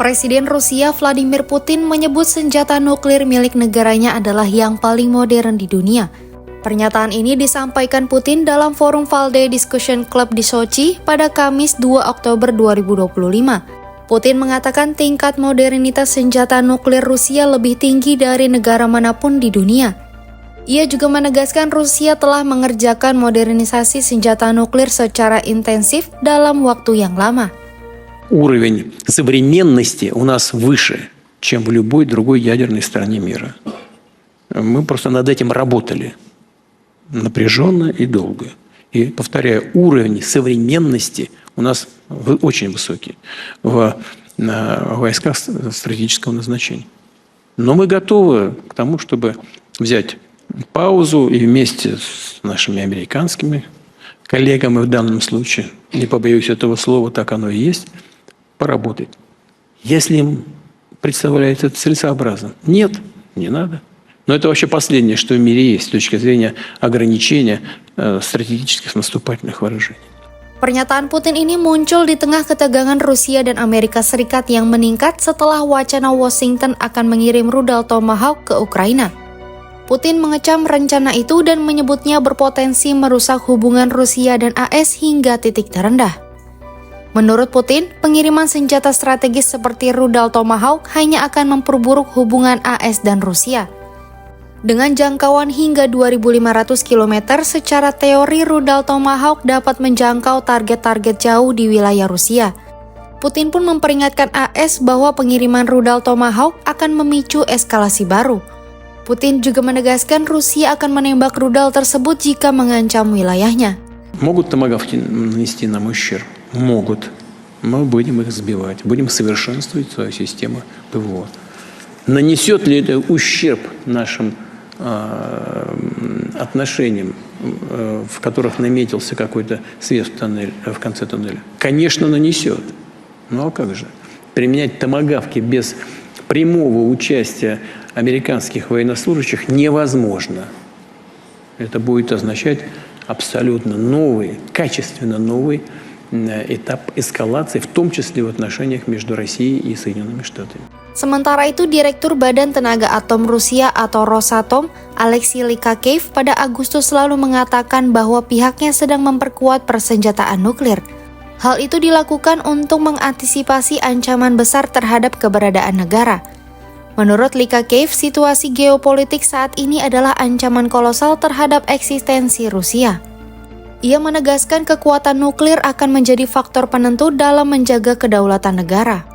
Presiden Rusia Vladimir Putin menyebut senjata nuklir milik negaranya adalah yang paling modern di dunia. Pernyataan ini disampaikan Putin dalam forum Valde Discussion Club di Sochi pada Kamis 2 Oktober 2025. Putin mengatakan tingkat modernitas senjata nuklir Rusia lebih tinggi dari negara manapun di dunia. Ia juga menegaskan Rusia telah mengerjakan modernisasi senjata nuklir secara intensif dalam waktu yang lama. Уровень современности у нас выше, чем в любой другой ядерной стране мира. Мы просто над этим работали напряженно и долго. И, повторяю, уровень современности у нас очень высокий в войсках стратегического назначения. Но мы готовы к тому, чтобы взять паузу и вместе с нашими американскими коллегами в данном случае, не побоюсь этого слова, так оно и есть, поработать. Если им представляется это целесообразно. Нет, не надо. Но это вообще последнее, что в мире есть с точки зрения ограничения стратегических наступательных вооружений. Pernyataan Putin ini muncul di tengah ketegangan Rusia dan Amerika Serikat yang meningkat setelah wacana Washington akan mengirim rudal Tomahawk ke Ukraina. Putin mengecam rencana itu dan menyebutnya berpotensi merusak hubungan Rusia dan AS hingga titik terendah. Menurut Putin, pengiriman senjata strategis seperti rudal Tomahawk hanya akan memperburuk hubungan AS dan Rusia. Dengan jangkauan hingga 2.500 km, secara teori rudal Tomahawk dapat menjangkau target-target jauh di wilayah Rusia. Putin pun memperingatkan AS bahwa pengiriman rudal Tomahawk akan memicu eskalasi baru. Putin juga menegaskan Rusia akan menembak rudal tersebut jika mengancam wilayahnya. Могут томагавки нанести нам ущерб? Могут. Мы будем их сбивать, будем совершенствовать свою систему ПВО. Нанесет ли это ущерб нашим отношениям, в которых наметился какой-то свет в конце туннеля? Конечно, нанесет. Ну а как же? Применять томагавки без прямого участия американских военнослужащих невозможно. Это будет означать абсолютно новый, качественно новый этап эскалации, в том числе в отношениях между Россией и Соединенными Штатами. Sementara itu, Direktur Badan Tenaga Atom Rusia atau Rosatom, Alexei Likakev, pada Agustus lalu mengatakan bahwa pihaknya sedang memperkuat persenjataan nuklir. Hal itu dilakukan untuk mengantisipasi ancaman besar terhadap keberadaan negara. Menurut Likakev, situasi geopolitik saat ini adalah ancaman kolosal terhadap eksistensi Rusia. Ia menegaskan kekuatan nuklir akan menjadi faktor penentu dalam menjaga kedaulatan negara.